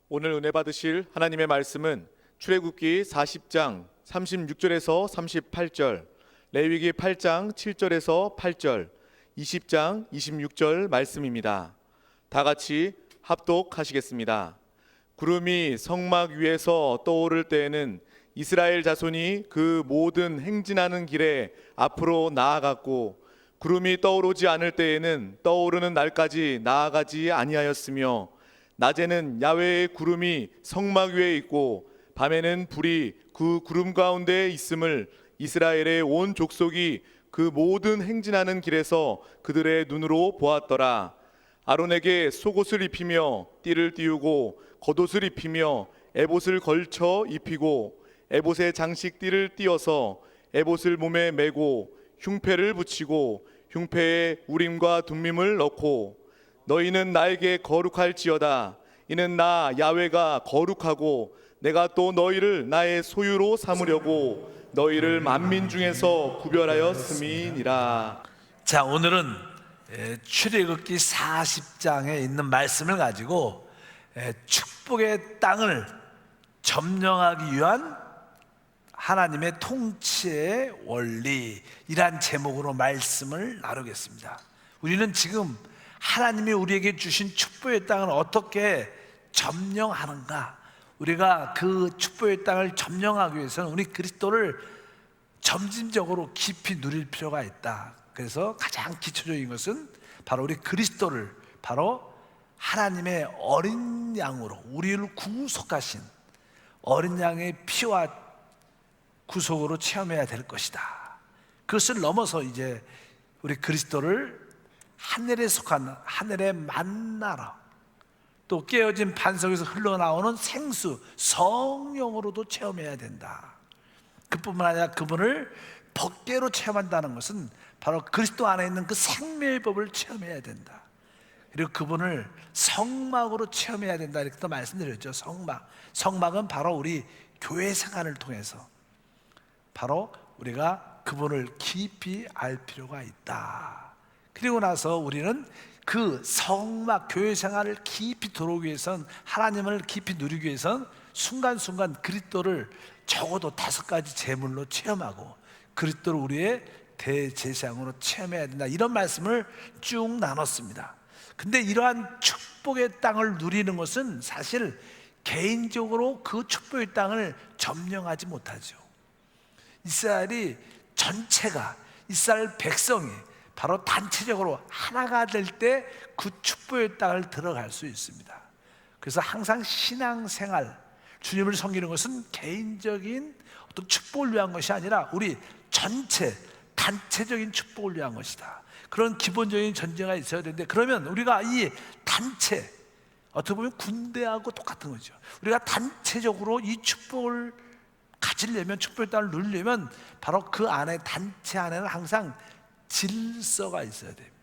오늘 은혜 받으실 하나님의 말씀은 출애굽기 40장 36절에서 38절, 레위기 8장 7절에서 8절, 20장 26절 말씀입니다. 다 같이 합독하시겠습니다. 구름이 성막 위에서 떠오를 때에는 이스라엘 자손이 그 모든 행진하는 길에 앞으로 나아갔고, 구름이 떠오르지 않을 때에는 떠오르는 날까지 나아가지 아니하였으며, 낮에는 야훼의 구름이 성막 위에 있고 밤에는 불이 그 구름 가운데 있음을 이스라엘의 온 족속이 그 모든 행진하는 길에서 그들의 눈으로 보았더라. 아론에게 속옷을 입히며 띠를 띄우고 겉옷을 입히며 에봇을 걸쳐 입히고 에봇의 장식띠를 띄어서 에봇을 몸에 메고 흉패를 붙이고 흉패에 우림과 둠밈을 넣고, 너희는 나에게 거룩할지어다. 이는 나 야훼가 거룩하고 내가 또 너희를 나의 소유로 삼으려고 너희를 만민 중에서 구별하였음이니라. 자, 오늘은 출애굽기 40장에 있는 말씀을 가지고 축복의 땅을 점령하기 위한 하나님의 통치의 원리, 이란 제목으로 말씀을 나누겠습니다. 우리는 지금 하나님이 우리에게 주신 축복의 땅을 어떻게 점령하는가, 우리가 그 축복의 땅을 점령하기 위해서는 우리 그리스도를 점진적으로 깊이 누릴 필요가 있다. 그래서 가장 기초적인 것은 바로 우리 그리스도를, 바로 하나님의 어린 양으로 우리를 구속하신 어린 양의 피와 구속으로 체험해야 될 것이다. 그것을 넘어서 이제 우리 그리스도를 하늘에 속한 하늘의 만나라, 또 깨어진 반석에서 흘러나오는 생수 성령으로도 체험해야 된다. 그뿐만 아니라 그분을 법궤로 체험한다는 것은 바로 그리스도 안에 있는 그 생명의 법을 체험해야 된다. 그리고 그분을 성막으로 체험해야 된다, 이렇게 또 말씀드렸죠. 성막은 바로 우리 교회 생활을 통해서 바로 우리가 그분을 깊이 알 필요가 있다. 그리고 나서 우리는 그 성막 교회 생활을 깊이 들어오기 위해선, 하나님을 깊이 누리기 위해선 순간순간 그리스도를 적어도 5가지 제물로 체험하고 그리스도를 우리의 대제사장으로 체험해야 된다, 이런 말씀을 쭉 나눴습니다. 근데 이러한 축복의 땅을 누리는 것은 사실 개인적으로 그 축복의 땅을 점령하지 못하죠. 이스라엘이 전체가, 이스라엘 백성이 바로 단체적으로 하나가 될 때 그 축복의 땅을 들어갈 수 있습니다. 그래서 항상 신앙생활, 주님을 섬기는 것은 개인적인 어떤 축복을 위한 것이 아니라 우리 전체, 단체적인 축복을 위한 것이다. 그런 기본적인 전제가 있어야 되는데, 그러면 우리가 이 단체, 어떻게 보면 군대하고 똑같은 거죠. 우리가 단체적으로 이 축복을 가지려면, 축복의 땅을 누리려면 바로 그 안에, 단체 안에는 항상 질서가 있어야 됩니다.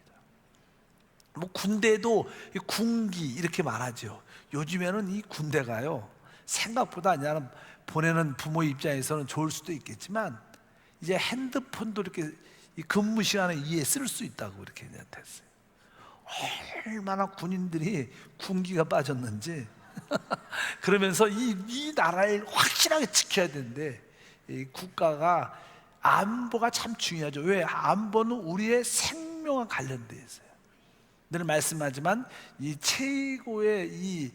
뭐 군대도 군기 이렇게 말하죠. 요즘에는 이 군대가요, 생각보다 그냥 보내는 부모 입장에서는 좋을 수도 있겠지만, 이제 핸드폰도 이렇게 근무 시간에 이에 쓸 수 있다고 이렇게 됐어요. 얼마나 군인들이 군기가 빠졌는지. 그러면서 이 나라를 확실하게 지켜야 되는데, 이 국가가 안보가 참 중요하죠. 왜? 안보는 우리의 생명과 관련되어 있어요. 늘 말씀하지만 이 최고의 이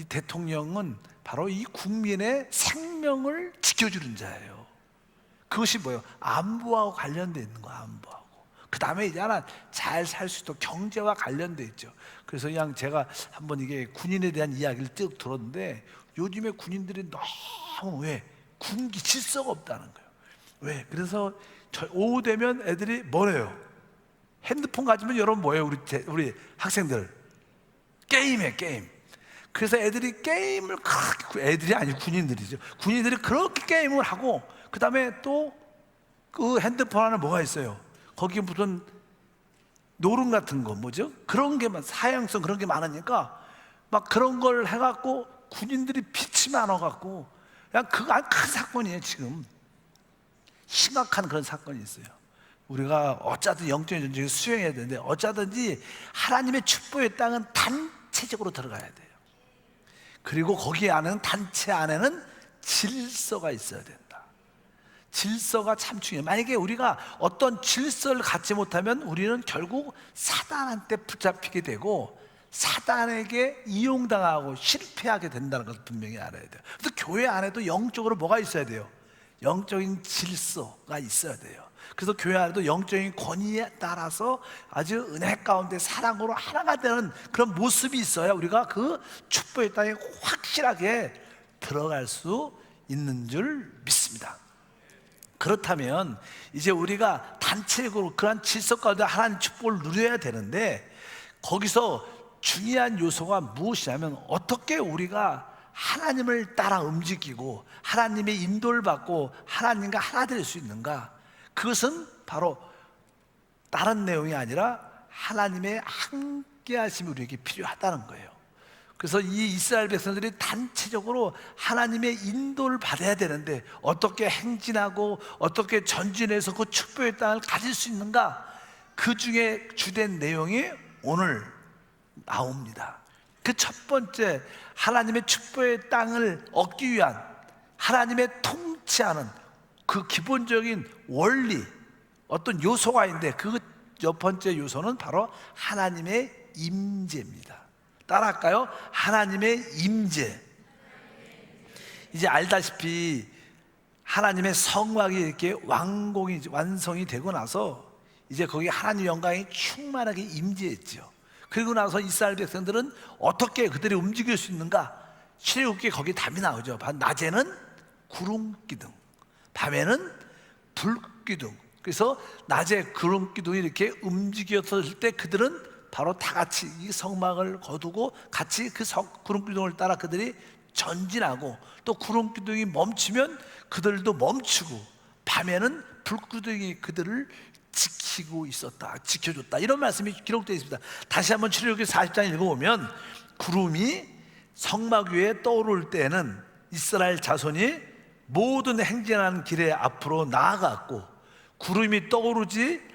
대통령은 바로 이 국민의 생명을 지켜주는 자예요. 그것이 뭐예요? 안보하고 관련되어 있는 거야. 안보하고. 그 다음에 이제 하나 잘 살 수 있도록 경제와 관련되어 있죠. 그래서 그냥 제가 한번 이게 군인에 대한 이야기를 쭉 들었는데, 요즘에 군인들이 너무 군기 질서가 없다는 거예요. 왜? 그래서 오후 되면 애들이 뭐래요? 핸드폰 가지면 여러분 뭐예요? 우리 학생들 게임해, 게임. 그래서 애들이 게임을 그렇게, 애들이 아니고 군인들이죠. 군인들이 그렇게 게임을 하고, 그 다음에 또 그 핸드폰 안에 뭐가 있어요? 거기 무슨 노름 같은 거, 뭐죠? 그런 게만, 사양성 그런 게 많으니까 막 그런 걸 해갖고 군인들이 빛이 많아갖고 그냥 그거 큰 사건이에요. 지금 심각한 그런 사건이 있어요. 우리가 어쩌든 영적인 전쟁을 수행해야 되는데, 어쩌든지 하나님의 축복의 땅은 단체적으로 들어가야 돼요. 그리고 거기 안에는, 단체 안에는 질서가 있어야 된다. 질서가 참 중요해요. 만약에 우리가 어떤 질서를 갖지 못하면 우리는 결국 사단한테 붙잡히게 되고 사단에게 이용당하고 실패하게 된다는 것을 분명히 알아야 돼요. 그래서 교회 안에도 영적으로 뭐가 있어야 돼요? 영적인 질서가 있어야 돼요. 그래서 교회 안에도 영적인 권위에 따라서 아주 은혜 가운데 사랑으로 하나가 되는 그런 모습이 있어야 우리가 그 축복의 땅에 확실하게 들어갈 수 있는 줄 믿습니다. 그렇다면 이제 우리가 단체적으로 그런 질서 가운데 하나님 축복을 누려야 되는데, 거기서 중요한 요소가 무엇이냐면 어떻게 우리가 하나님을 따라 움직이고 하나님의 인도를 받고 하나님과 하나 될 수 있는가? 그것은 바로 다른 내용이 아니라 하나님의 함께 하심이 우리에게 필요하다는 거예요. 그래서 이 이스라엘 백성들이 단체적으로 하나님의 인도를 받아야 되는데 어떻게 행진하고 어떻게 전진해서 그 축복의 땅을 가질 수 있는가? 그 중에 주된 내용이 오늘 나옵니다. 그 첫 번째, 하나님의 축복의 땅을 얻기 위한 하나님의 통치하는 그 기본적인 원리, 어떤 요소가 있는데 그 첫 번째 요소는 바로 하나님의 임재입니다. 따라할까요? 하나님의 임재. 이제 알다시피 하나님의 성막이 이렇게 완성이 되고 나서 이제 거기 하나님의 영광이 충만하게 임재했죠. 그리고 나서 이스라엘 백성들은 어떻게 그들이 움직일 수 있는가? 출애굽기에 거기 답이 나오죠. 낮에는 구름 기둥, 밤에는 불 기둥. 그래서 낮에 구름 기둥이 이렇게 움직였을 때 그들은 바로 다 같이 이 성막을 거두고 같이 그 구름 기둥을 따라 그들이 전진하고, 또 구름 기둥이 멈추면 그들도 멈추고, 밤에는 불 기둥이 그들을 지키고 있었다, 지켜줬다, 이런 말씀이 기록되어 있습니다. 다시 한번 출애굽기 40장 읽어보면 구름이 성막 위에 떠오를 때에는 이스라엘 자손이 모든 행진하는 길에 앞으로 나아갔고, 구름이 떠오르지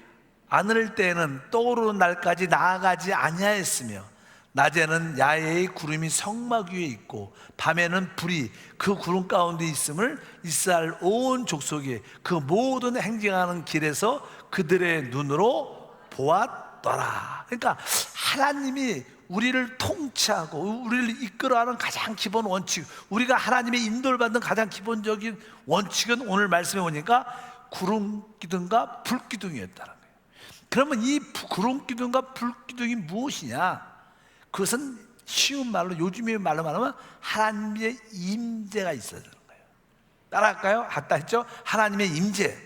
않을 때에는 떠오르는 날까지 나아가지 아니하였으며, 낮에는 야외의 구름이 성막 위에 있고 밤에는 불이 그 구름 가운데 있음을 이스라엘 온 족속이 그 모든 행진하는 길에서 그들의 눈으로 보았더라. 그러니까 하나님이 우리를 통치하고 우리를 이끌어가는 가장 기본 원칙, 우리가 하나님의 인도를 받는 가장 기본적인 원칙은 오늘 말씀해 보니까 구름 기둥과 불 기둥이었다는 거예요. 그러면 이 구름 기둥과 불 기둥이 무엇이냐? 그것은 쉬운 말로, 요즘의 말로 말하면 하나님의 임재가 있어야 되는 거예요. 따라할까요? 아까 했죠? 하나님의 임재.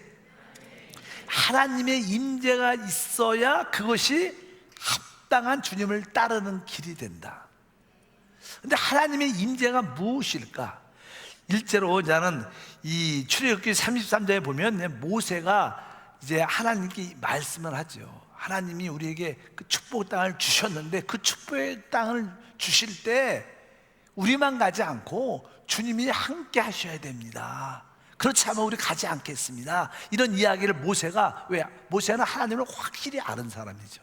하나님의 임재가 있어야 그것이 합당한 주님을 따르는 길이 된다. 근데 하나님의 임재가 무엇일까? 일제로 저는 이 출애굽기 33장에 보면 모세가 이제 하나님께 말씀을 하죠. 하나님이 우리에게 그 축복 땅을 주셨는데 그 축복의 땅을 주실 때 우리만 가지 않고 주님이 함께 하셔야 됩니다. 그렇지 않으면 우리 가지 않겠습니다. 이런 이야기를 모세가, 왜? 모세는 하나님을 확실히 아는 사람이죠.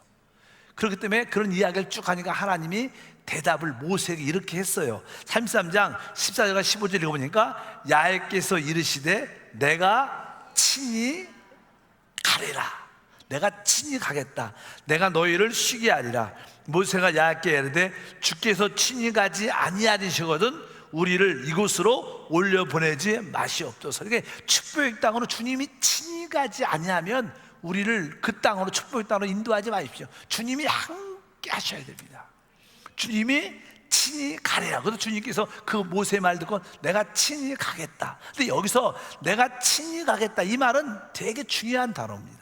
그렇기 때문에 그런 이야기를 쭉 하니까 하나님이 대답을 모세에게 이렇게 했어요. 33장 14절과 15절 읽어보니까 야훼께서 이르시되 내가 친히 가리라. 내가 친히 가겠다. 내가 너희를 쉬게 하리라. 모세가 야훼께 이르되 주께서 친히 가지 아니하시거든 우리를 이곳으로 올려보내지 마시옵소서. 이게 축복의 땅으로 주님이 친히 가지 아니하면 우리를 그 땅으로, 축복의 땅으로 인도하지 마십시오. 주님이 함께 하셔야 됩니다. 주님이 친히 가리라. 그래서 주님께서 그 모세의 말 듣고 내가 친히 가겠다. 근데 여기서 내가 친히 가겠다, 이 말은 되게 중요한 단어입니다.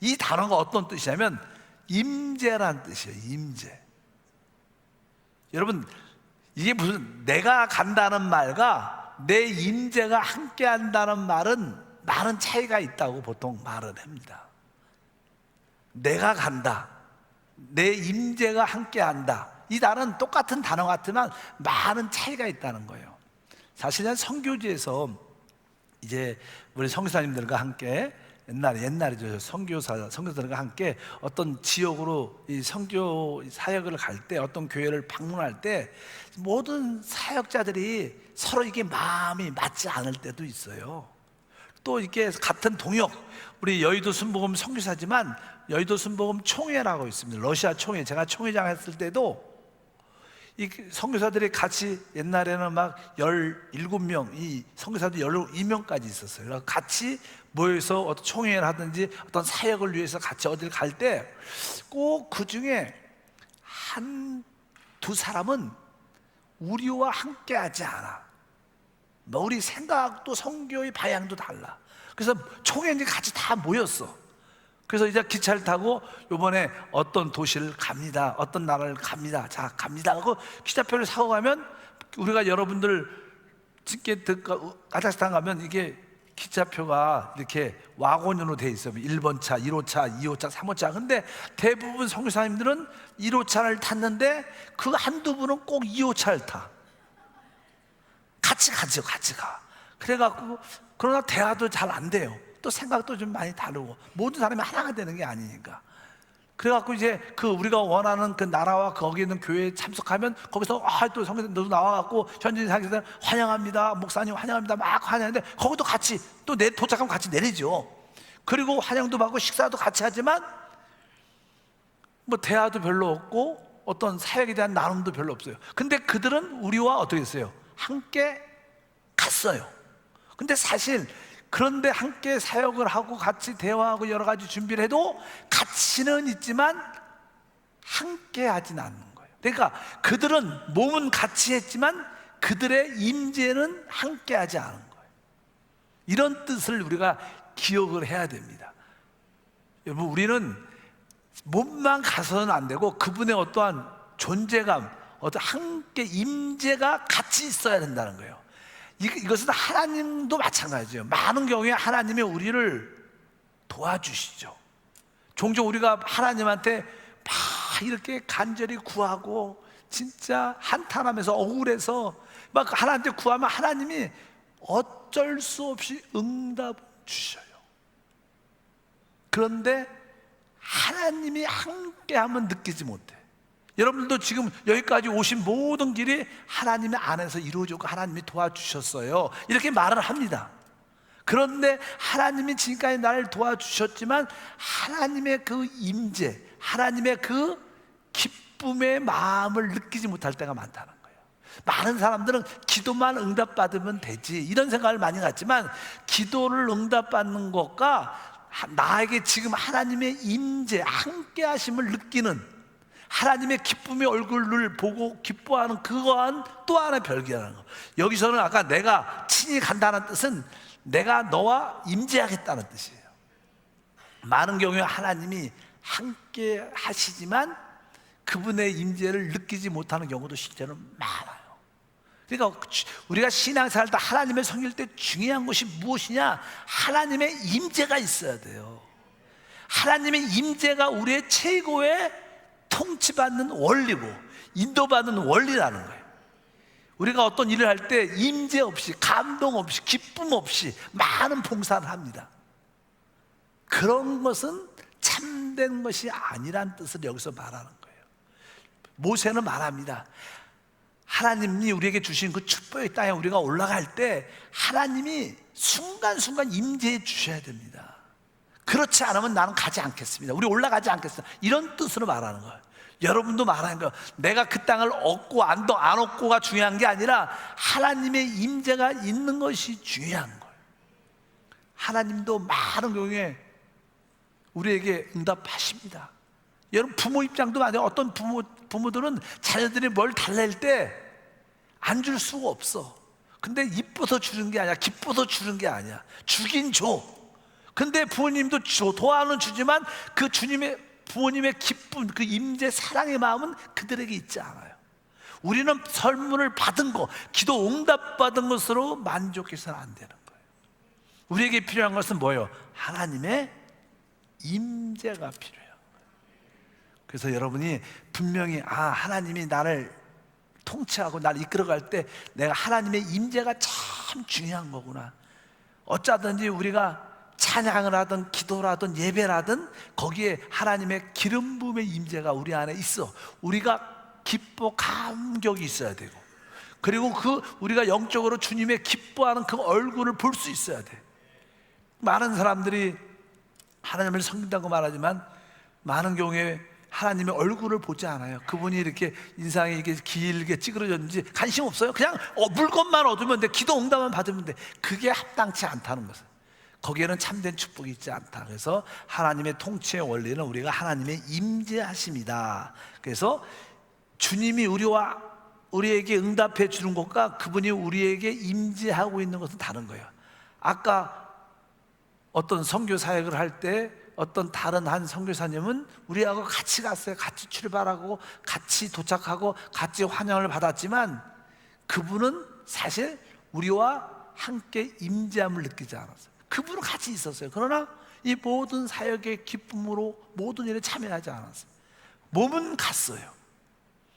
이 단어가 어떤 뜻이냐면 임재란 뜻이에요. 임재. 여러분, 이게 무슨 내가 간다는 말과 내 임재가 함께 한다는 말은 많은 차이가 있다고 보통 말을 합니다. 내가 간다, 내 임재가 함께 한다, 이 단어는 똑같은 단어 같지만 많은 차이가 있다는 거예요. 사실은 선교지에서 이제 우리 선교사님들과 함께 옛날이죠. 선교사들과 함께 어떤 지역으로 이 선교 사역을 갈 때, 어떤 교회를 방문할 때 모든 사역자들이 서로 이게 마음이 맞지 않을 때도 있어요. 또 이게 같은 동역, 우리 여의도 순복음 선교사지만 여의도 순복음 총회라고 있습니다. 러시아 총회, 제가 총회장 했을 때도 이 선교사들이 같이, 옛날에는 막 17명, 이 선교사들 12명까지 있었어요. 그래서 같이 모여서 어떤 총회를 하든지 어떤 사역을 위해서 같이 어딜 갈 때 꼭 그 중에 두 사람은 우리와 함께 하지 않아. 우리 생각도 선교의 방향도 달라. 그래서 총회에 같이 다 모였어. 그래서 이제 기차를 타고 요번에 어떤 도시를 갑니다, 어떤 나라를 갑니다, 자 갑니다 하고 기차표를 사고 가면, 우리가 여러분들 카자흐스탄 가면 이게 기차표가 이렇게 와곤으로 돼 있어요. 1번차, 1호차, 2호차, 3호차. 근데 대부분 선교사님들은 1호차를 탔는데 그 한두 분은 꼭 2호차를 타. 같이 가죠, 같이 가. 그래갖고, 그러나 대화도 잘 안 돼요. 또 생각도 좀 많이 다르고, 모든 사람이 하나가 되는 게 아니니까. 그래갖고 이제 우리가 원하는 그 나라와 거기 있는 교회에 참석하면 거기서 또 성교사 너도 나와갖고 현지인 사역자들 환영합니다, 목사님 환영합니다 막 환영하는데, 거기도 같이 또 도착하면 같이 내리죠. 그리고 환영도 받고 식사도 같이 하지만 뭐 대화도 별로 없고 어떤 사역에 대한 나눔도 별로 없어요. 근데 그들은 우리와 어떻게 했어요? 함께 갔어요. 근데 사실 그런데 함께 사역을 하고 같이 대화하고 여러 가지 준비를 해도 같이는 있지만 함께 하진 않는 거예요. 그러니까 그들은 몸은 같이 했지만 그들의 임재는 함께 하지 않은 거예요. 이런 뜻을 우리가 기억을 해야 됩니다. 여러분, 우리는 몸만 가서는 안 되고 그분의 어떠한 존재감, 어떤 함께 임재가 같이 있어야 된다는 거예요. 이것은 하나님도 마찬가지예요. 많은 경우에 하나님이 우리를 도와주시죠. 종종 우리가 하나님한테 막 이렇게 간절히 구하고 진짜 한탄하면서 억울해서 막 하나님한테 구하면 하나님이 어쩔 수 없이 응답 주셔요. 그런데 하나님이 함께하면 느끼지 못해. 여러분들도 지금 여기까지 오신 모든 길이 하나님의 안에서 이루어졌고 하나님이 도와주셨어요, 이렇게 말을 합니다. 그런데 하나님이 지금까지 나를 도와주셨지만 하나님의 그 임재, 하나님의 그 기쁨의 마음을 느끼지 못할 때가 많다는 거예요. 많은 사람들은 기도만 응답받으면 되지 이런 생각을 많이 갖지만, 기도를 응답받는 것과 나에게 지금 하나님의 임재, 함께 하심을 느끼는, 하나님의 기쁨의 얼굴을 보고 기뻐하는 그거와는 또 하나의 별개라는 거. 여기서는 아까 내가 친히 간다는 뜻은 내가 너와 임재하겠다는 뜻이에요. 많은 경우에 하나님이 함께 하시지만 그분의 임재를 느끼지 못하는 경우도 실제로 많아요. 그러니까 우리가 신앙생활 때 하나님을 섬길 때 중요한 것이 무엇이냐? 하나님의 임재가 있어야 돼요. 하나님의 임재가 우리의 최고의 통치받는 원리고 인도받는 원리라는 거예요. 우리가 어떤 일을 할 때 임재 없이, 감동 없이, 기쁨 없이 많은 봉사를 합니다. 그런 것은 참된 것이 아니란 뜻을 여기서 말하는 거예요. 모세는 말합니다. 하나님이 우리에게 주신 그 축복의 땅에 우리가 올라갈 때 하나님이 순간순간 임재해 주셔야 됩니다. 그렇지 않으면 나는 가지 않겠습니다, 우리 올라가지 않겠습니다, 이런 뜻으로 말하는 거예요. 여러분도 말하는 거예요. 내가 그 땅을 얻고 안 얻고가 중요한 게 아니라 하나님의 임재가 있는 것이 중요한 거예요. 하나님도 많은 경우에 우리에게 응답하십니다. 여러분, 부모 입장도 많아요. 어떤 부모들은 자녀들이 뭘 달랠 때 안 줄 수가 없어. 근데 이뻐서 주는 게 아니야, 기뻐서 주는 게 아니야. 주긴 줘. 근데 부모님도 도와는 주지만 그 부모님의 기쁨, 그 임재, 사랑의 마음은 그들에게 있지 않아요. 우리는 선물을 받은 거, 기도 응답 받은 것으로 만족해서는 안 되는 거예요. 우리에게 필요한 것은 뭐예요? 하나님의 임재가 필요해요. 그래서 여러분이 분명히 하나님이 나를 통치하고 나를 이끌어갈 때 내가 하나님의 임재가 참 중요한 거구나. 어쩌든지 우리가 찬양을 하든 기도를 하든 예배를 하든 거기에 하나님의 기름 부음의 임재가 우리 안에 있어. 우리가 기뻐 감격이 있어야 되고, 그리고 우리가 영적으로 주님의 기뻐하는 그 얼굴을 볼 수 있어야 돼. 많은 사람들이 하나님을 섬긴다고 말하지만 많은 경우에 하나님의 얼굴을 보지 않아요. 그분이 이렇게 인상이 이렇게 길게 찌그러졌는지 관심 없어요. 그냥 물건만 얻으면 돼, 기도 응답만 받으면 돼. 그게 합당치 않다는 것은, 거기에는 참된 축복이 있지 않다. 그래서 하나님의 통치의 원리는 우리가 하나님의 임재하심이다. 그래서 주님이 우리에게 응답해 주는 것과 그분이 우리에게 임재하고 있는 것은 다른 거예요. 아까 어떤 선교 사역을 할 때 어떤 다른 한 선교사님은 우리하고 같이 갔어요. 같이 출발하고 같이 도착하고 같이 환영을 받았지만 그분은 사실 우리와 함께 임재함을 느끼지 않았어요. 그분은 같이 있었어요. 그러나 이 모든 사역의 기쁨으로 모든 일에 참여하지 않았어요. 몸은 갔어요.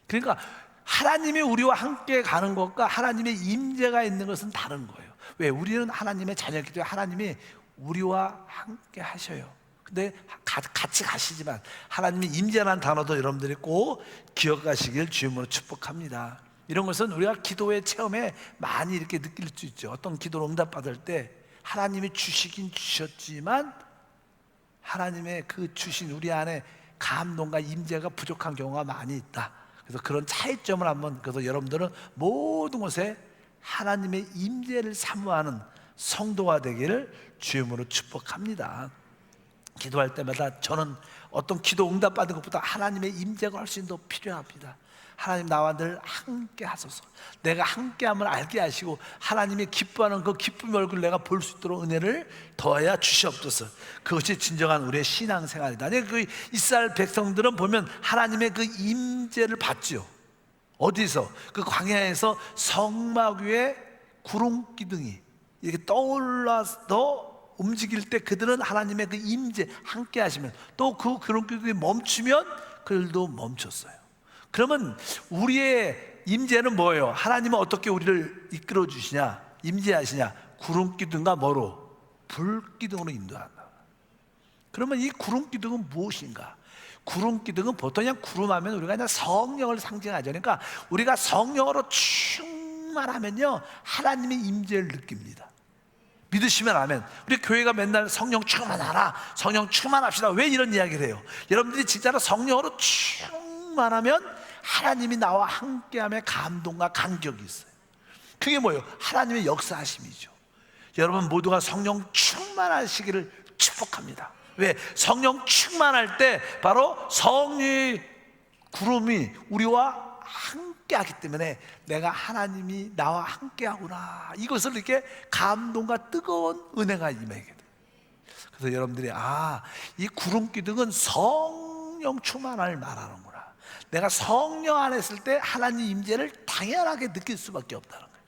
그러니까 하나님이 우리와 함께 가는 것과 하나님의 임재가 있는 것은 다른 거예요. 왜? 우리는 하나님의 자녀이기 때문에 하나님이 우리와 함께 하셔요. 근데 같이 가시지만 하나님의 임재라는 단어도 여러분들이 꼭 기억하시길 주님으로 축복합니다. 이런 것은 우리가 기도의 체험에 많이 이렇게 느낄 수 있죠. 어떤 기도로 응답받을 때 하나님이 주시긴 주셨지만 하나님의 그 주신 우리 안에 감동과 임재가 부족한 경우가 많이 있다. 그래서 그런 차이점을 한번, 그래서 여러분들은 모든 곳에 하나님의 임재를 사모하는 성도가 되기를 주님으로 축복합니다. 기도할 때마다 저는 어떤 기도 응답 받은 것보다 하나님의 임재가 훨씬 더 필요합니다. 하나님 나와 늘 함께 하소서. 내가 함께함을 알게 하시고 하나님이 기뻐하는 그 기쁨의 얼굴을 내가 볼 수 있도록 은혜를 더하여 주시옵소서. 그것이 진정한 우리의 신앙생활이다. 그 이스라엘 백성들은 보면 하나님의 그 임재를 봤죠. 어디서? 그 광야에서 성막 위에 구름 기둥이 이렇게 떠올라서 움직일 때 그들은 하나님의 그 임재 함께 하시면, 또 그 구름 기둥이 멈추면 그들도 멈췄어요. 그러면 우리의 임재는 뭐예요? 하나님은 어떻게 우리를 이끌어 주시냐? 임재하시냐? 구름 기둥과 뭐로? 불 기둥으로 인도한다. 그러면 이 구름 기둥은 무엇인가? 구름 기둥은 보통 그냥 구름하면 우리가 그냥 성령을 상징하죠. 그러니까 우리가 성령으로 충만하면요 하나님의 임재를 느낍니다. 믿으시면 아멘. 우리 교회가 맨날 성령 충만하라, 성령 충만합시다. 왜 이런 이야기를 해요? 여러분들이 진짜로 성령으로 충만하면 하나님이 나와 함께함에 감동과 감격이 있어요. 그게 뭐예요? 하나님의 역사하심이죠. 여러분 모두가 성령 충만하시기를 축복합니다. 왜? 성령 충만할 때 바로 성령의 구름이 우리와 함께하기 때문에 내가 하나님이 나와 함께하구나, 이것을 이렇게 감동과 뜨거운 은혜가 임하게 돼요. 그래서 여러분들이 이 구름 기둥은 성령 충만을 말하는구나. 내가 성령 안에 있을 때 하나님 임재를 당연하게 느낄 수밖에 없다는 거예요.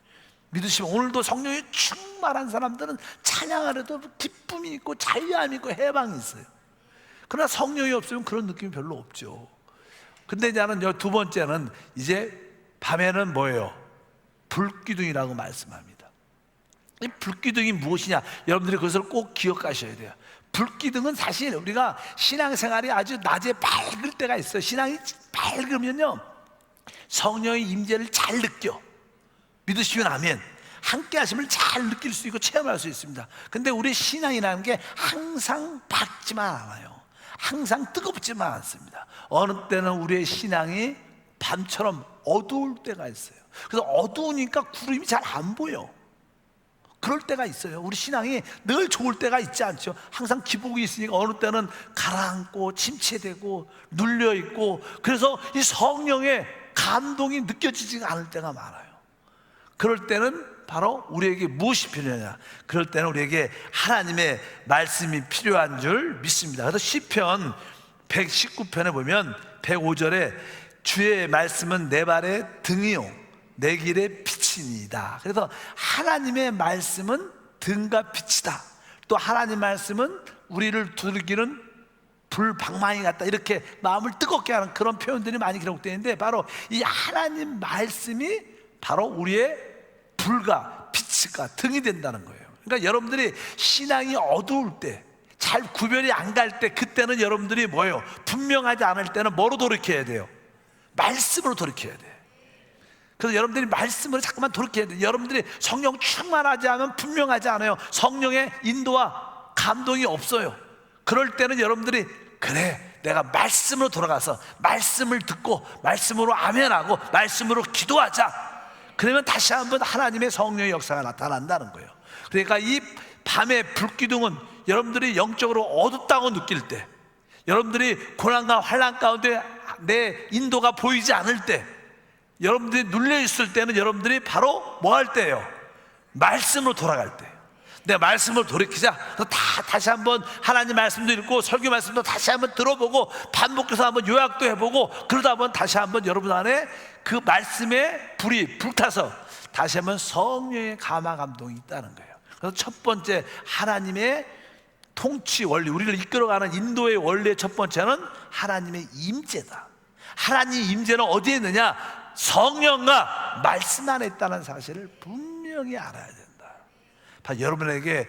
믿으시면 오늘도 성령이 충만한 사람들은 찬양을 해도 기쁨이 있고 자유함이 있고 해방이 있어요. 그러나 성령이 없으면 그런 느낌이 별로 없죠. 근데 이제는 두 번째는 이제 밤에는 뭐예요? 불기둥이라고 말씀합니다. 이 불기둥이 무엇이냐? 여러분들이 그것을 꼭 기억하셔야 돼요. 불기둥은 사실 우리가 신앙생활이 아주 낮에 밝을 때가 있어요. 신앙이 밝으면요 성령의 임재를 잘 느껴. 믿으시면 아멘. 함께 하심을 잘 느낄 수 있고 체험할 수 있습니다. 근데 우리 신앙이라는 게 항상 밝지만 않아요. 항상 뜨겁지만 않습니다. 어느 때는 우리의 신앙이 밤처럼 어두울 때가 있어요. 그래서 어두우니까 구름이 잘 안 보여. 그럴 때가 있어요. 우리 신앙이 늘 좋을 때가 있지 않죠. 항상 기복이 있으니까 어느 때는 가라앉고 침체되고 눌려있고, 그래서 이 성령의 감동이 느껴지지 않을 때가 많아요. 그럴 때는 바로 우리에게 무엇이 필요하냐? 그럴 때는 우리에게 하나님의 말씀이 필요한 줄 믿습니다. 그래서 시편 119편에 보면 105절에 주의 말씀은 내 발의 등이요 내 길의 빛이니이다. 그래서 하나님의 말씀은 등과 빛이다. 또 하나님 말씀은 우리를 두들기는 불방망이 같다, 이렇게 마음을 뜨겁게 하는 그런 표현들이 많이 기록되어 있는데, 바로 이 하나님 말씀이 바로 우리의 불과 빛과 등이 된다는 거예요. 그러니까 여러분들이 신앙이 어두울 때, 잘 구별이 안 갈 때, 그때는 여러분들이 뭐예요? 분명하지 않을 때는 뭐로 돌이켜야 돼요? 말씀으로 돌이켜야 돼요. 그래서 여러분들이 말씀으로 자꾸만 돌이켜야 돼요. 여러분들이 성령 충만하지 않으면 분명하지 않아요. 성령의 인도와 감동이 없어요. 그럴 때는 여러분들이 그래, 내가 말씀으로 돌아가서 말씀을 듣고 말씀으로 아멘하고 말씀으로 기도하자. 그러면 다시 한번 하나님의 성령의 역사가 나타난다는 거예요. 그러니까 이 밤의 불기둥은 여러분들이 영적으로 어둡다고 느낄 때, 여러분들이 고난과 환난 가운데 내 인도가 보이지 않을 때, 여러분들이 눌려 있을 때는 여러분들이 바로 뭐 할 때예요? 말씀으로 돌아갈 때. 내 말씀을 돌이키자. 다시 한번 하나님 말씀도 읽고 설교 말씀도 다시 한번 들어보고 반복해서 한번 요약도 해보고, 그러다 보면 다시 한번 여러분 안에 그 말씀의 불이 불타서 다시 한번 성령의 감화 감동이 있다는 거예요. 그래서 첫 번째 하나님의 통치 원리, 우리를 이끌어가는 인도의 원리의 첫 번째는 하나님의 임재다. 하나님 임재는 어디에 있느냐? 성령과 말씀 안에 있다는 사실을 분명히 알아야 된다. 여러분에게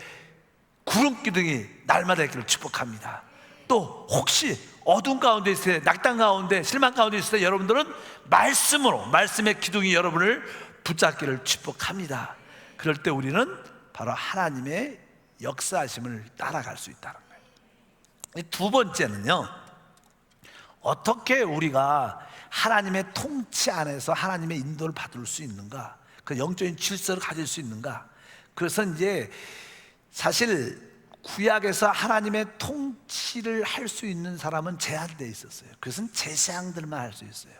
구름 기둥이 날마다 있기를 축복합니다. 또 혹시 어둠 가운데 있을 때, 낙담 가운데, 실망 가운데 있을 때 여러분들은 말씀으로, 말씀의 기둥이 여러분을 붙잡기를 축복합니다. 그럴 때 우리는 바로 하나님의 역사하심을 따라갈 수 있다는 거예요. 두 번째는요, 어떻게 우리가 하나님의 통치 안에서 하나님의 인도를 받을 수 있는가, 그 영적인 질서를 가질 수 있는가. 그래서 이제 사실 구약에서 하나님의 통치를 할 수 있는 사람은 제한되어 있었어요. 그것은 제사장들만 할 수 있어요.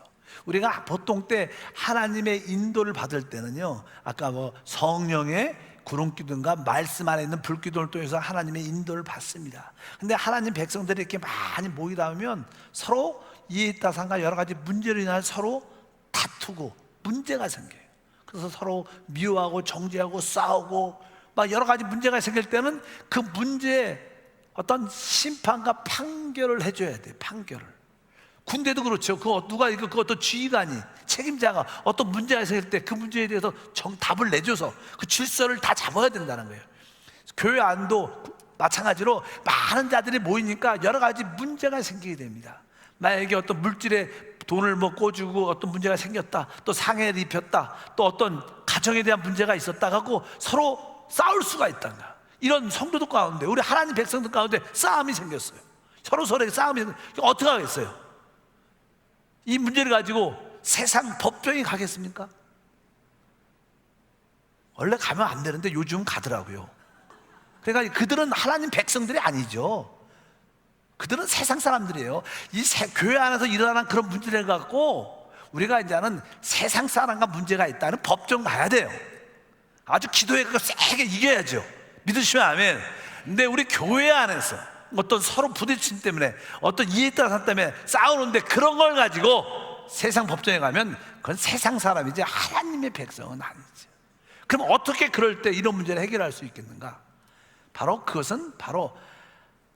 우리가 보통 때 하나님의 인도를 받을 때는요, 아까 뭐 성령의 구름기둥과 말씀 안에 있는 불기둥을 통해서 하나님의 인도를 받습니다. 근데 하나님 백성들이 이렇게 많이 모이다 보면 서로 이해타산과 여러 가지 문제로 인해 서로 다투고 문제가 생겨요. 그래서 서로 미워하고 정죄하고 싸우고 막 여러 가지 문제가 생길 때는 그 문제에 어떤 심판과 판결을 해줘야 돼요. 판결을. 군대도 그렇죠. 누가 그것도 지휘관이, 책임자가 어떤 문제가 생길 때 그 문제에 대해서 답을 내줘서 그 질서를 다 잡아야 된다는 거예요. 교회 안도 마찬가지로 많은 자들이 모이니까 여러 가지 문제가 생기게 됩니다. 만약에 어떤 물질에 돈을 뭐 꿔주고 어떤 문제가 생겼다, 또 상해를 입혔다, 또 어떤 가정에 대한 문제가 있었다 하고 서로 싸울 수가 있다는 거야. 이런 성도들 가운데, 우리 하나님 백성들 가운데 싸움이 생겼어요. 서로에게 싸움이 생겼어요. 어떻게 하겠어요? 이 문제를 가지고 세상 법정에 가겠습니까? 원래 가면 안 되는데 요즘 가더라고요. 그러니까 그들은 하나님 백성들이 아니죠. 그들은 세상 사람들이에요. 이 교회 안에서 일어나는 그런 문제를 갖고 우리가 이제는 세상 사람과 문제가 있다는 법정 가야 돼요. 아주 기도에 그거 세게 이겨야죠. 믿으시면 아멘. 근데 우리 교회 안에서 어떤 서로 부딪힘 때문에, 어떤 이해타산 때문에 싸우는데 그런 걸 가지고 세상 법정에 가면 그건 세상 사람이지 하나님의 백성은 아니죠. 그럼 어떻게 그럴 때 이런 문제를 해결할 수 있겠는가? 바로 그것은 바로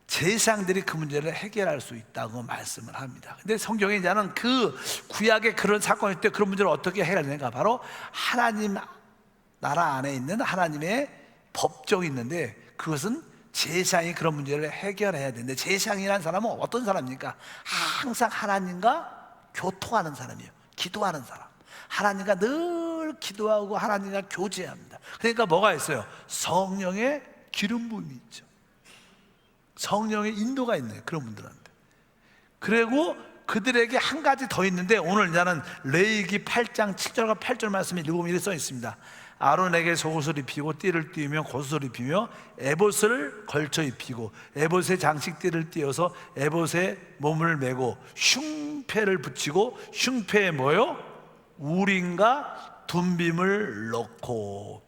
제사장들이 그 문제를 해결할 수 있다고 말씀을 합니다. 근데 성경에 이제는 그 구약의 그런 사건일 때 그런 문제를 어떻게 해결하는가? 바로 하나님 나라 안에 있는 하나님의 법정이 있는데, 그것은 제사장이 그런 문제를 해결해야 되는데, 제사장이라는 사람은 어떤 사람입니까? 항상 하나님과 교통하는 사람이에요. 기도하는 사람. 하나님과 늘 기도하고 하나님과 교제합니다. 그러니까 뭐가 있어요? 성령의 기름 부음이 있죠. 성령의 인도가 있네요, 그런 분들한테. 그리고 그들에게 한 가지 더 있는데, 오늘 나는 레위기 8장 7절과 8절 말씀에 읽으면 이렇게 써 있습니다. 아론에게 속옷을 입히고 띠를 띠우며 겉옷을 입히며 에봇을 걸쳐 입히고 에봇의 장식띠를 띠어서 에봇에 몸을 메고 흉패를 붙이고 흉패에 뭐요? 우림과 둠빔을 넣고.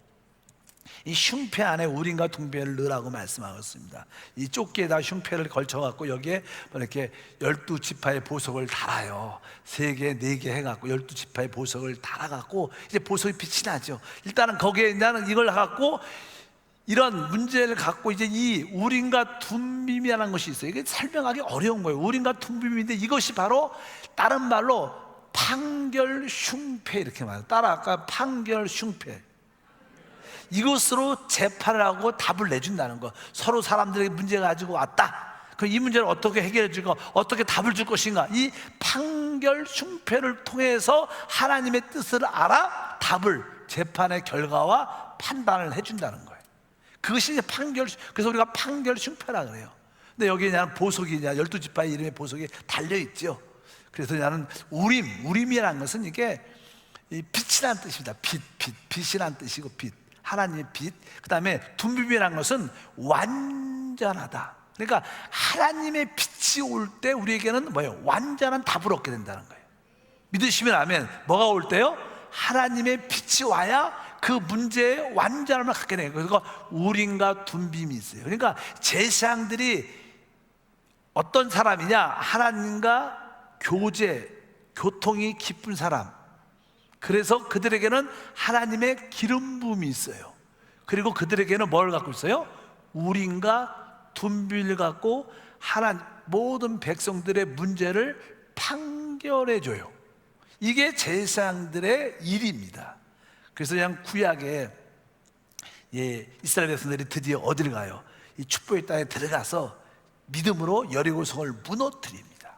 이 흉패 안에 우림과 둠빔을 넣으라고 말씀하고 있습니다. 이 조끼에다 흉패를 걸쳐갖고 여기에 이렇게 12지파의 보석을 달아요. 3개, 4개 해갖고 12지파의 보석을 달아갖고 이제 보석이 빛이 나죠. 일단은 거기에 나는 이걸 갖고 이런 문제를 갖고 이제 이 우림과 둠빔이라는 것이 있어요. 이게 설명하기 어려운 거예요. 우림과 둠빔인데 이것이 바로 다른 말로 판결 흉패 이렇게 말해요. 따라할까요? 판결 흉패. 이것으로 재판을 하고 답을 내준다는 거. 서로 사람들에게 문제가 가지고 왔다. 그럼 이 문제를 어떻게 해결해 줄까? 어떻게 답을 줄 것인가? 이 판결 흉패를 통해서 하나님의 뜻을 알아 답을, 재판의 결과와 판단을 해준다는 거예요. 그것이 이제 판결, 그래서 우리가 판결 흉패라 그래요. 근데 여기 그냥 보석이, 12지파의 이름의 보석이 달려있죠. 그래서 나는 우림이라는 것은 이게 빛이라는 뜻입니다. 빛이라는 뜻이고, 빛, 하나님의 빛. 그 다음에 둠빔이라는 것은 완전하다. 그러니까 하나님의 빛이 올 때 우리에게는 뭐예요? 완전한 답을 얻게 된다는 거예요. 믿으시면 아멘. 뭐가 올 때요? 하나님의 빛이 와야 그 문제에 완전함을 갖게 돼요. 그래서 우림과 둠빔이 있어요. 그러니까 제사장들이 어떤 사람이냐? 하나님과 교통이 깊은 사람. 그래서 그들에게는 하나님의 기름 부음이 있어요. 그리고 그들에게는 뭘 갖고 있어요? 우림과 둠빔을 갖고 모든 백성들의 문제를 판결해 줘요. 이게 제사장들의 일입니다. 그래서 그냥 구약에 이스라엘 백성들이 드디어 어디를 가요? 이 축복의 땅에 들어가서 믿음으로 여리고성을 무너뜨립니다.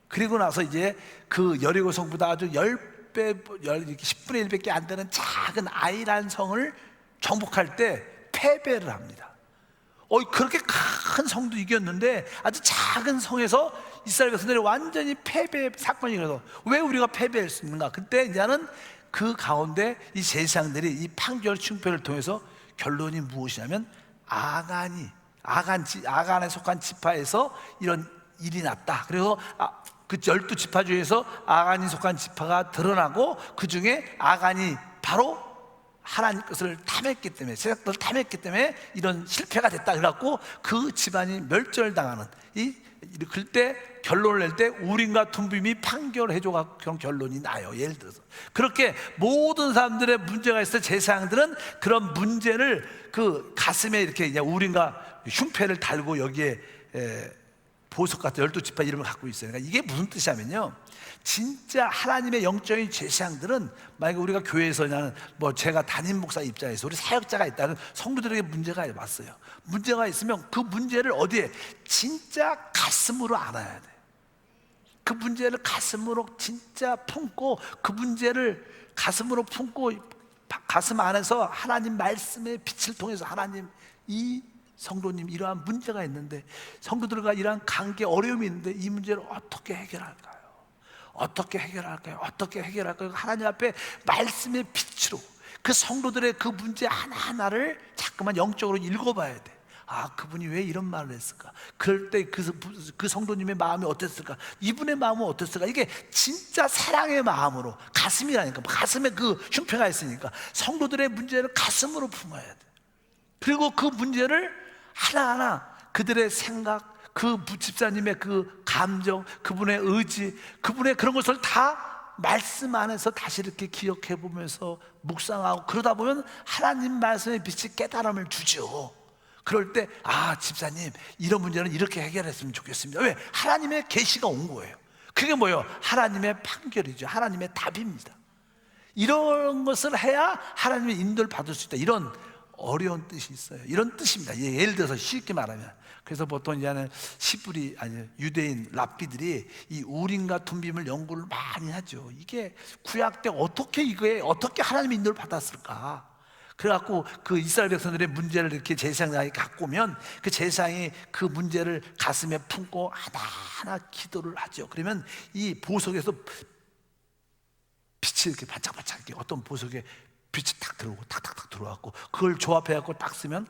그리고 나서 이제 그 여리고성보다 아주 10배, 10분의 1밖에 안 되는 작은 아이란 성을 정복할 때 패배를 합니다. 그렇게 큰 성도 이겼는데 아주 작은 성에서 이스라엘 백성들이 완전히 패배 사건이 일어나서, 왜 우리가 패배했습니까? 그때 이제는 그 가운데 이 제사장들이 이 판결 흉패를 통해서 결론이 무엇이냐면 아간에 속한 지파에서 이런 일이 났다. 그래서 그 12지파 중에서 아간이 속한 지파가 드러나고, 그 중에 아간이 바로 하나님 것을 탐했기 때문에, 세력들을 탐했기 때문에 이런 실패가 됐다. 그래갖고 그 집안이 멸절당하는, 그때 결론을 낼 때 우림과 둠빔이 판결해줘서 그런 결론이 나요. 예를 들어서 그렇게 모든 사람들의 문제가 있어 제사장들은 그런 문제를 그 가슴에 이렇게 우림과 흉패를 달고 여기에 보석 같은 12지파 이름을 갖고 있어요. 그러니까 이게 무슨 뜻이냐면요, 진짜 하나님의 영적인 제사장들은, 만약에 우리가 교회에서 제가 담임 목사 입장에서 우리 사역자가 있다는 성도들에게 문제가 왔어요. 문제가 있으면 그 문제를 어디에? 진짜 가슴으로 알아야 돼. 그 문제를 가슴으로 진짜 품고, 그 문제를 가슴으로 품고 가슴 안에서 하나님 말씀의 빛을 통해서, 하나님, 이 성도님 이러한 문제가 있는데, 성도들과 이러한 관계 어려움이 있는데 이 문제를 어떻게 해결할까요? 어떻게 해결할까요? 어떻게 해결할까요? 하나님 앞에 말씀의 빛으로 그 성도들의 그 문제 하나하나를 자꾸만 영적으로 읽어봐야 돼. 그분이 왜 이런 말을 했을까? 그럴 때 그 성도님의 마음이 어땠을까? 이분의 마음은 어땠을까? 이게 진짜 사랑의 마음으로, 가슴이라니까, 가슴에 그 흉패가 있으니까 성도들의 문제를 가슴으로 품어야 돼. 그리고 그 문제를 하나하나 그들의 생각, 그 집사님의 그 감정, 그분의 의지, 그분의 그런 것을 다 말씀 안에서 다시 이렇게 기억해 보면서 묵상하고, 그러다 보면 하나님 말씀의 빛이 깨달음을 주죠. 그럴 때 집사님 이런 문제는 이렇게 해결했으면 좋겠습니다. 왜? 하나님의 계시가 온 거예요. 그게 뭐예요? 하나님의 판결이죠. 하나님의 답입니다. 이런 것을 해야 하나님의 인도를 받을 수 있다. 이런 어려운 뜻이 있어요. 이런 뜻입니다. 예를 들어서 쉽게 말하면, 그래서 보통 이제는 유대인 랍비들이 이 우림과 둠빔을 연구를 많이 하죠. 이게 구약 때 어떻게 하나님의 인도를 받았을까? 그래갖고 그 이스라엘 백성들의 문제를 이렇게 제사장이 갖고 오면 그 제사장이 그 문제를 가슴에 품고 하나하나 기도를 하죠. 그러면 이 보석에서 빛이 이렇게 반짝반짝, 이렇게 어떤 보석에 빛이 탁 들어오고 탁탁탁 들어왔고, 그걸 조합해갖고 딱 쓰면